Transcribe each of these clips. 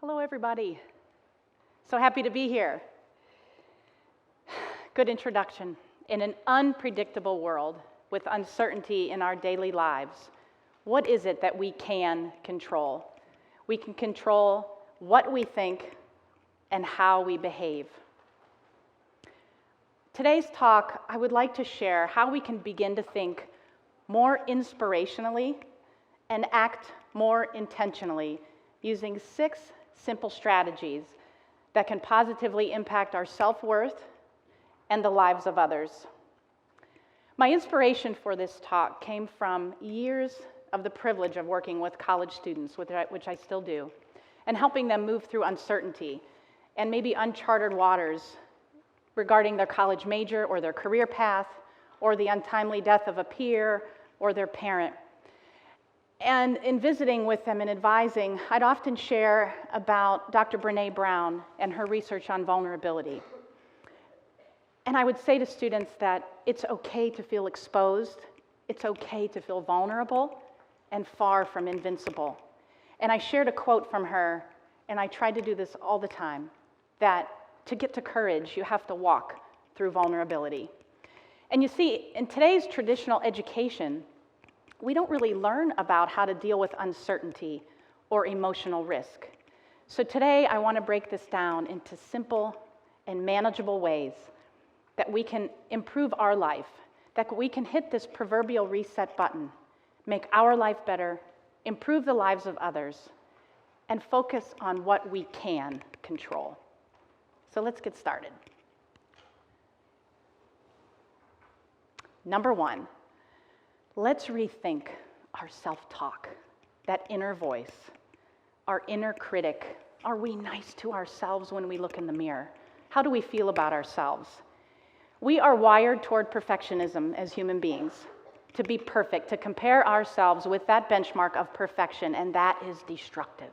Hello, everybody. So happy to be here. Good introduction. In an unpredictable world with uncertainty in our daily lives, what is it that we can control? We can control what we think and how we behave. Today's talk, I would like to share how we can begin to think more inspirationally and act more intentionally using 6 simple strategies that can positively impact our self-worth and the lives of others. My inspiration for this talk came from years of the privilege of working with college students, which I still do, and helping them move through uncertainty and maybe uncharted waters regarding their college major or their career path or the untimely death of a peer or their parent. And in visiting with them and advising, I'd often share about Dr. Brené Brown and her research on vulnerability. And I would say to students that it's okay to feel exposed, it's okay to feel vulnerable, and far from invincible. And I shared a quote from her, and I tried to do this all the time, that to get to courage, you have to walk through vulnerability. And you see, in today's traditional education, we don't really learn about how to deal with uncertainty or emotional risk. So today, I want to break this down into simple and manageable ways that we can improve our life, that we can hit this proverbial reset button, make our life better, improve the lives of others, and focus on what we can control. So let's get started. Number 1. Let's rethink our self-talk, that inner voice, our inner critic. Are we nice to ourselves when we look in the mirror? How do we feel about ourselves? We are wired toward perfectionism as human beings, to be perfect, to compare ourselves with that benchmark of perfection, and that is destructive.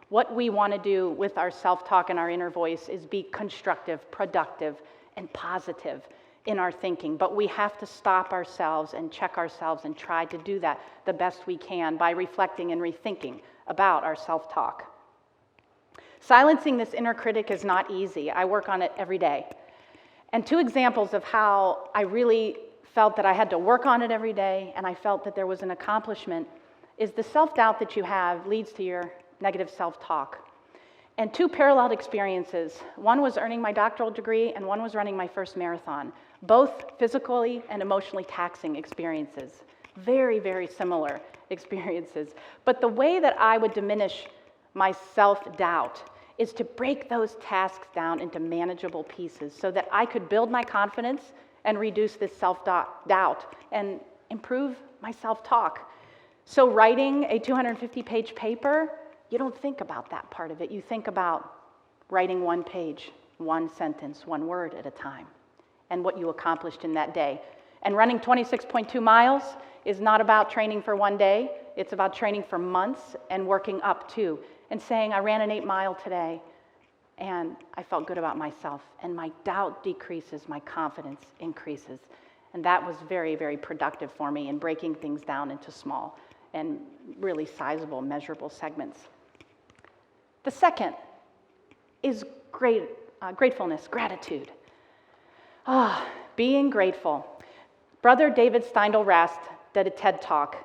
What we want to do with our self-talk and our inner voice is be constructive, productive, and positive in our thinking, but we have to stop ourselves and check ourselves and try to do that the best we can by reflecting and rethinking about our self-talk. Silencing this inner critic is not easy. I work on it every day. And 2 examples of how I really felt that I had to work on it every day and I felt that there was an accomplishment is the self-doubt that you have leads to your negative self-talk. And 2 parallel experiences. One was earning my doctoral degree and one was running my first marathon. Both physically and emotionally taxing experiences. Very, very similar experiences. But the way that I would diminish my self-doubt is to break those tasks down into manageable pieces so that I could build my confidence and reduce this self-doubt and improve my self-talk. So writing a 250-page paper, you don't think about that part of it. You think about writing 1 page, 1 sentence, 1 word at a time, and what you accomplished in that day. And running 26.2 miles is not about training for 1 day. It's about training for months and working up to, and saying, I ran an 8-mile today, and I felt good about myself. And my doubt decreases, my confidence increases. And that was very, very productive for me in breaking things down into small and really sizable, measurable segments. The second is gratefulness, gratitude. Being grateful. Brother David Steindl-Rast did a TED Talk,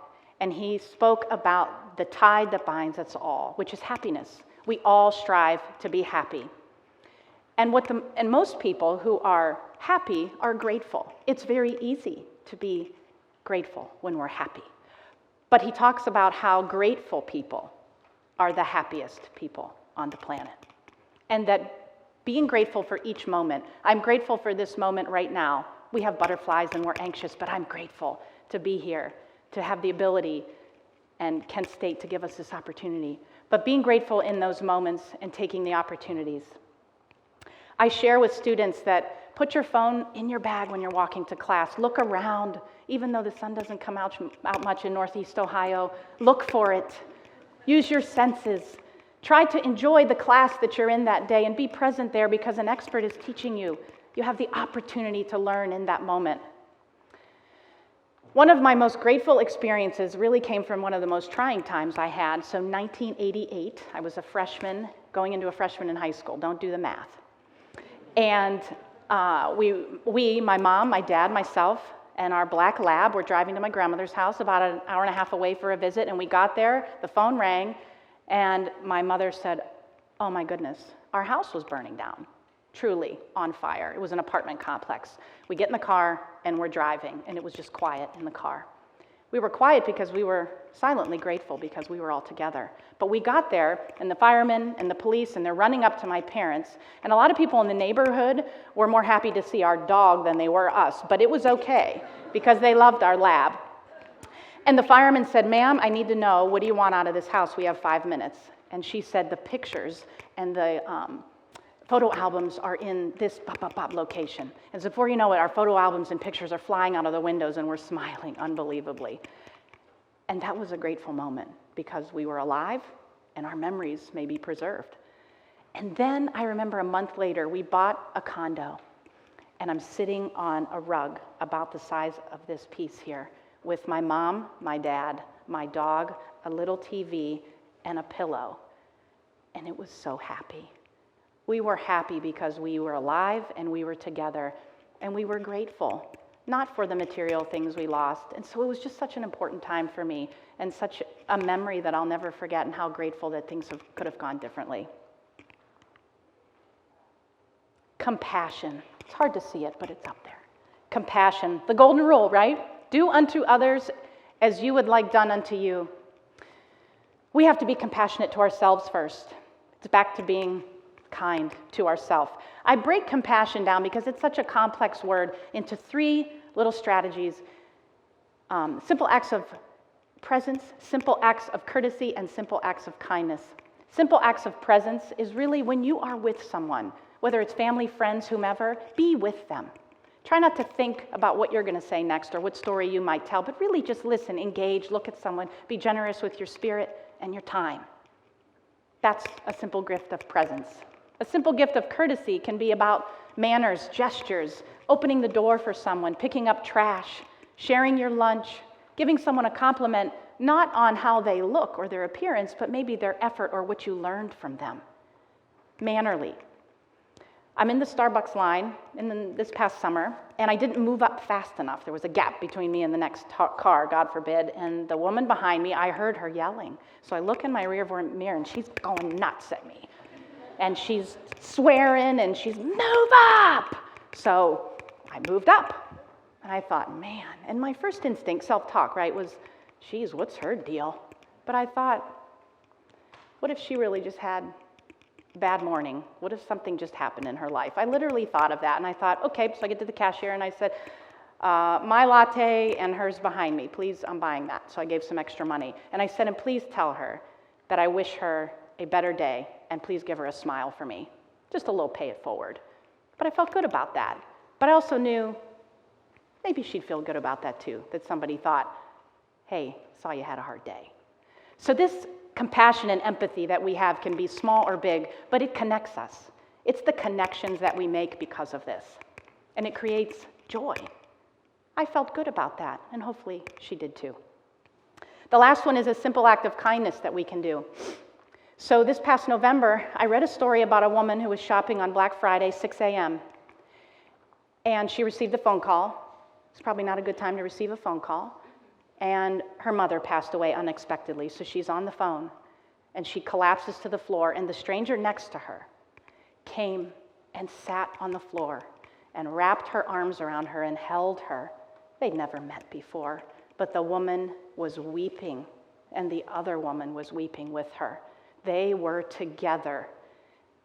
and he spoke about the tide that binds us all, which is happiness. We all strive to be happy. And most people who are happy are grateful. It's very easy to be grateful when we're happy. But he talks about how grateful people are the happiest people on the planet. And that being grateful for each moment. I'm grateful for this moment right now. We have butterflies and we're anxious, but I'm grateful to be here, to have the ability, and Kent State to give us this opportunity. But being grateful in those moments and taking the opportunities. I share with students that put your phone in your bag when you're walking to class. Look around. Even though the sun doesn't come out much in Northeast Ohio, look for it. Use your senses. Try to enjoy the class that you're in that day and be present there because an expert is teaching you. You have the opportunity to learn in that moment. One of my most grateful experiences really came from one of the most trying times I had. So 1988, I was a freshman going into a freshman in high school. Don't do the math. And my mom, my dad, myself, and our black lab were driving to my grandmother's house about an hour and a half away for a visit, and we got there, the phone rang, and my mother said, oh my goodness, our house was burning down, truly on fire. It was an apartment complex. We get in the car, and we're driving, and it was just quiet in the car. We were quiet because we were silently grateful because we were all together. But we got there, and the firemen and the police, and they're running up to my parents, and a lot of people in the neighborhood were more happy to see our dog than they were us, but it was okay because they loved our lab. And the fireman said, ma'am, I need to know, what do you want out of this house? We have 5 minutes. And she said, the pictures and the photo albums are in this location. And so before you know it, our photo albums and pictures are flying out of the windows, and we're smiling unbelievably. And that was a grateful moment because we were alive and our memories may be preserved. And then I remember a month later, we bought a condo, and I'm sitting on a rug about the size of this piece here with my mom, my dad, my dog, a little TV, and a pillow. And it was so happy. We were happy because we were alive and we were together, and we were grateful, not for the material things we lost. And so it was just such an important time for me, and such a memory that I'll never forget, and how grateful that things could have gone differently. Compassion. It's hard to see it, but it's up there. Compassion. The golden rule, right? Do unto others as you would like done unto you. We have to be compassionate to ourselves first. It's back to being kind to ourselves. I break compassion down because it's such a complex word into 3 little strategies. Simple acts of presence, simple acts of courtesy, and simple acts of kindness. Simple acts of presence is really when you are with someone, whether it's family, friends, whomever, be with them. Try not to think about what you're going to say next or what story you might tell, but really just listen, engage, look at someone, be generous with your spirit and your time. That's a simple gift of presence. A simple gift of courtesy can be about manners, gestures, opening the door for someone, picking up trash, sharing your lunch, giving someone a compliment, not on how they look or their appearance, but maybe their effort or what you learned from them. Mannerly. I'm in the Starbucks line this past summer, and I didn't move up fast enough. There was a gap between me and the next car, God forbid, and the woman behind me, I heard her yelling. So I look in my rearview mirror, and she's going nuts at me. And she's swearing, and she's, move up! So I moved up, and I thought, man, and my first instinct, self-talk, right, was, geez, what's her deal? But I thought, what if she really just had a bad morning? What if something just happened in her life? I literally thought of that, and I thought, okay, so I get to the cashier, and I said, my latte and hers behind me, please, I'm buying that. So I gave some extra money. And I said, and please tell her that I wish her a better day, and please give her a smile for me. Just a little pay it forward. But I felt good about that. But I also knew maybe she'd feel good about that too, that somebody thought, hey, saw you had a hard day. So this compassion and empathy that we have can be small or big, but it connects us. It's the connections that we make because of this. And it creates joy. I felt good about that, and hopefully she did too. The last one is a simple act of kindness that we can do. So this past November, I read a story about a woman who was shopping on Black Friday, 6 a.m., and she received a phone call. It's probably not a good time to receive a phone call. And her mother passed away unexpectedly, so she's on the phone, and she collapses to the floor, and the stranger next to her came and sat on the floor and wrapped her arms around her and held her. They'd never met before, but the woman was weeping, and the other woman was weeping with her. They were together.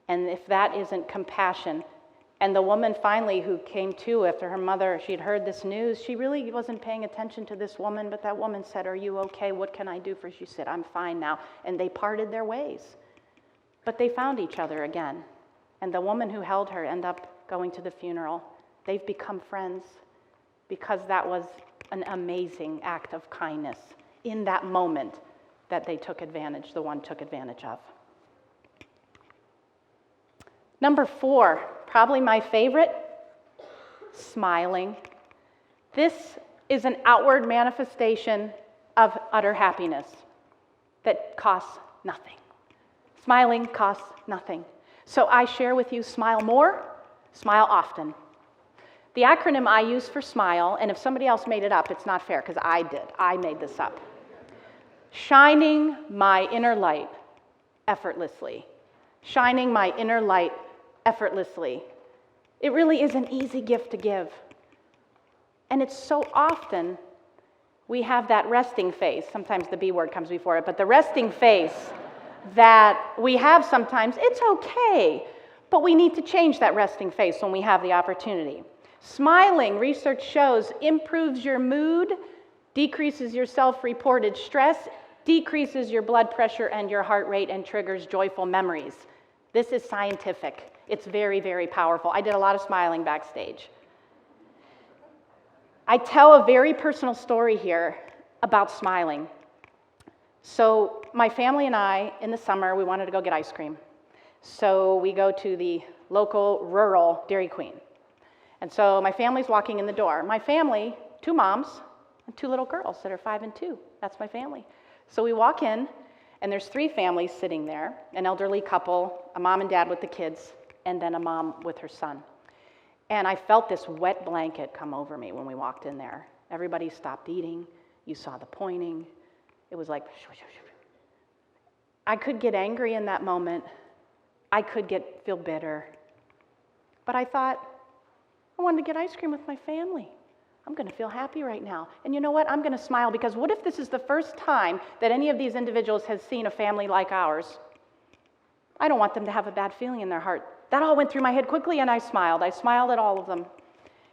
And if that isn't compassion, and the woman finally who came to after her mother, she'd heard this news, she really wasn't paying attention to this woman, but that woman said, are you okay? What can I do for you? She said, I'm fine now. And they parted their ways. But they found each other again. And the woman who held her ended up going to the funeral. They've become friends because that was an amazing act of kindness in that moment that they took advantage, the one took advantage of. Number 4, probably my favorite, smiling. This is an outward manifestation of utter happiness that costs nothing. Smiling costs nothing. So I share with you, smile more, smile often. The acronym I use for SMILE, and if somebody else made it up, it's not fair because I did. I made this up. Shining my inner light effortlessly. Shining my inner light effortlessly. It really is an easy gift to give. And it's so often we have that resting face. Sometimes the B word comes before it, but the resting face that we have sometimes, it's okay, but we need to change that resting face when we have the opportunity. Smiling, research shows, improves your mood, decreases your self-reported stress, decreases your blood pressure and your heart rate, and triggers joyful memories. This is scientific. It's very, very powerful. I did a lot of smiling backstage. I tell a very personal story here about smiling. So my family and I, in the summer, we wanted to go get ice cream. So we go to the local rural Dairy Queen. And so my family's walking in the door. My family, 2 moms and 2 little girls that are 5 and 2. That's my family. So we walk in, and there's 3 families sitting there, an elderly couple, a mom and dad with the kids, and then a mom with her son. And I felt this wet blanket come over me when we walked in there. Everybody stopped eating. You saw the pointing. It was like, I could get angry in that moment. I could feel bitter. But I thought, I wanted to get ice cream with my family. I'm going to feel happy right now. And you know what? I'm going to smile, because what if this is the first time that any of these individuals has seen a family like ours? I don't want them to have a bad feeling in their heart. That all went through my head quickly, and I smiled. I smiled at all of them.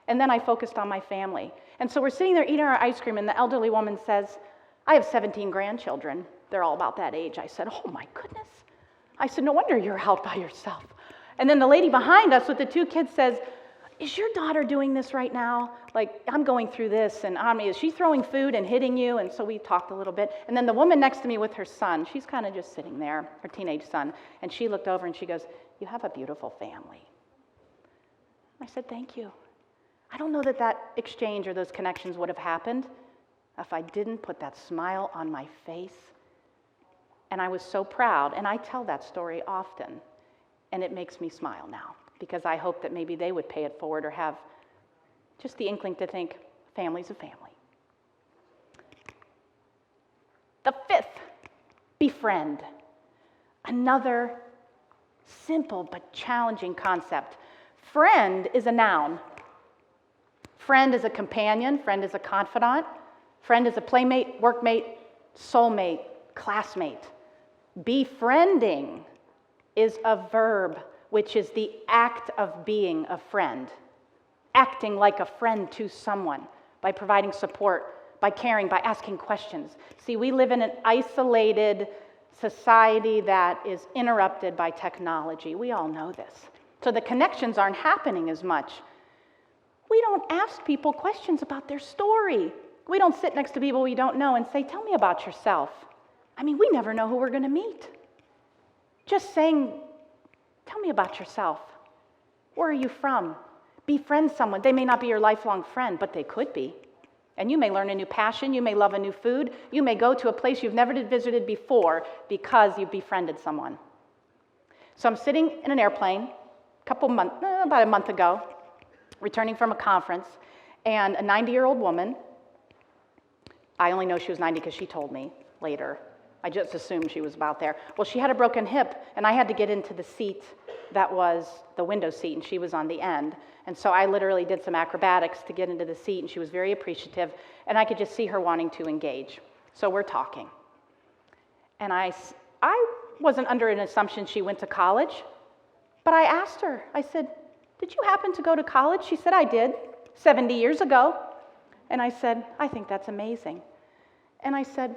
And then I focused on my family. And so we're sitting there eating our ice cream, and the elderly woman says, I have 17 grandchildren. They're all about that age. I said, oh my goodness. I said, no wonder you're out by yourself. And then the lady behind us with the 2 kids says, is your daughter doing this right now? Like, I'm going through this, and is she throwing food and hitting you? And so we talked a little bit. And then the woman next to me with her son, she's kind of just sitting there, her teenage son, and she looked over and she goes, you have a beautiful family. I said, thank you. I don't know that that exchange or those connections would have happened if I didn't put that smile on my face. And I was so proud, and I tell that story often, and it makes me smile now, because I hope that maybe they would pay it forward or have just the inkling to think, family's a family. The 5th, befriend. Another simple but challenging concept. Friend is a noun. Friend is a companion. Friend is a confidant. Friend is a playmate, workmate, soulmate, classmate. Befriending is a verb, which is the act of being a friend. Acting like a friend to someone by providing support, by caring, by asking questions. See, we live in an isolated society that is interrupted by technology. We all know this. So the connections aren't happening as much. We don't ask people questions about their story. We don't sit next to people we don't know and say, tell me about yourself. We never know who we're going to meet. Just saying, tell me about yourself. Where are you from? Befriend someone. They may not be your lifelong friend, but they could be. And you may learn a new passion. You may love a new food. You may go to a place you've never visited before because you befriended someone. So I'm sitting in an airplane about a month ago, returning from a conference, and a 90-year-old woman, I only know she was 90 because she told me later. I just assumed she was about there. Well, she had a broken hip, and I had to get into the seat that was the window seat, and she was on the end. And so I literally did some acrobatics to get into the seat, and she was very appreciative, and I could just see her wanting to engage. So we're talking. And I wasn't under an assumption she went to college, but I asked her, I said, did you happen to go to college? She said, I did, 70 years ago. And I said, I think that's amazing. And I said,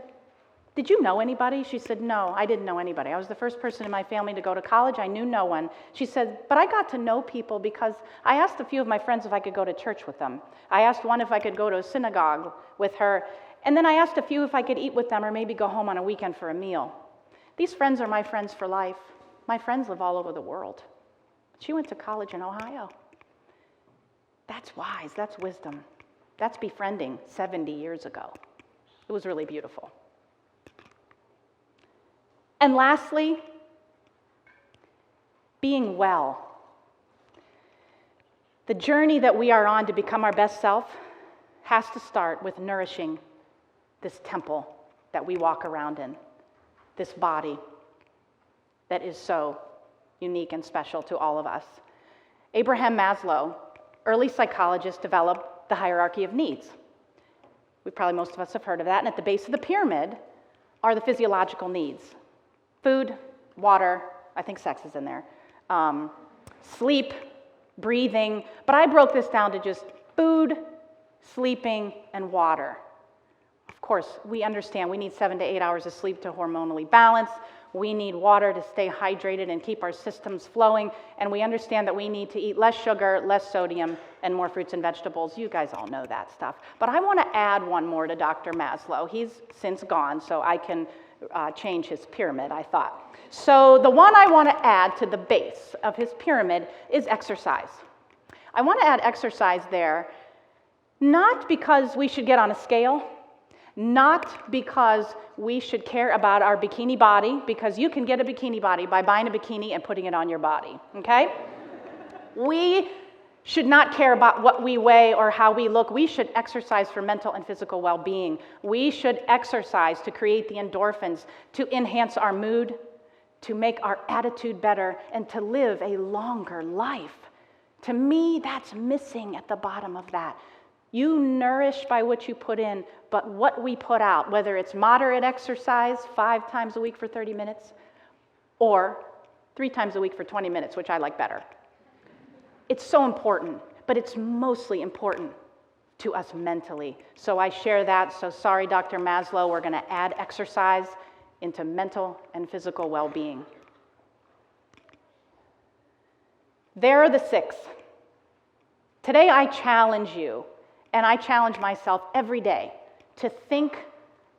did you know anybody? She said, no, I didn't know anybody. I was the first person in my family to go to college. I knew no one. She said, but I got to know people because I asked a few of my friends if I could go to church with them. I asked one if I could go to a synagogue with her. And then I asked a few if I could eat with them or maybe go home on a weekend for a meal. These friends are my friends for life. My friends live all over the world. She went to college in Ohio. That's wise. That's wisdom. That's befriending 70 years ago. It was really beautiful. And lastly, being well. The journey that we are on to become our best self has to start with nourishing this temple that we walk around in, this body that is so unique and special to all of us. Abraham Maslow, early psychologist, developed the hierarchy of needs. Most of us have heard of that. And at the base of the pyramid are the physiological needs: food, water, I think sex is in there, sleep, breathing. But I broke this down to just food, sleeping, and water. Of course, we understand we need 7 to 8 hours of sleep to hormonally balance. We need water to stay hydrated and keep our systems flowing. And we understand that we need to eat less sugar, less sodium, and more fruits and vegetables. You guys all know that stuff. But I want to add one more to Dr. Maslow. He's since gone, so I can change his pyramid, I thought. So the one I want to add to the base of his pyramid is exercise. I want to add exercise there, not because we should get on a scale, not because we should care about our bikini body, because you can get a bikini body by buying a bikini and putting it on your body, okay? We should not care about what we weigh or how we look. We should exercise for mental and physical well-being. We should exercise to create the endorphins, to enhance our mood, to make our attitude better, and to live a longer life. To me, that's missing at the bottom of that. You nourish by what you put in, but what we put out, whether it's moderate exercise 5 times a week for 30 minutes, or 3 times a week for 20 minutes, which I like better. It's so important, but it's mostly important to us mentally. So I share that. So sorry, Dr. Maslow, we're going to add exercise into mental and physical well-being. There are the 6. Today I challenge you, and I challenge myself every day to think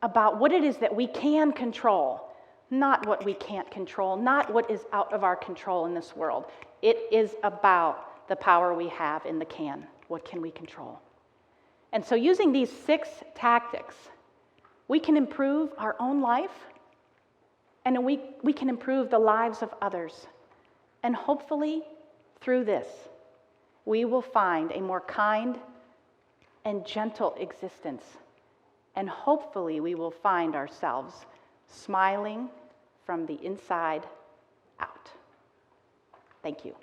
about what it is that we can control, not what we can't control, not what is out of our control in this world. It is about the power we have in the can. What can we control? And so using these 6 tactics, we can improve our own life, and we can improve the lives of others. And hopefully, through this, we will find a more kind and gentle existence. And hopefully we will find ourselves smiling from the inside out. Thank you.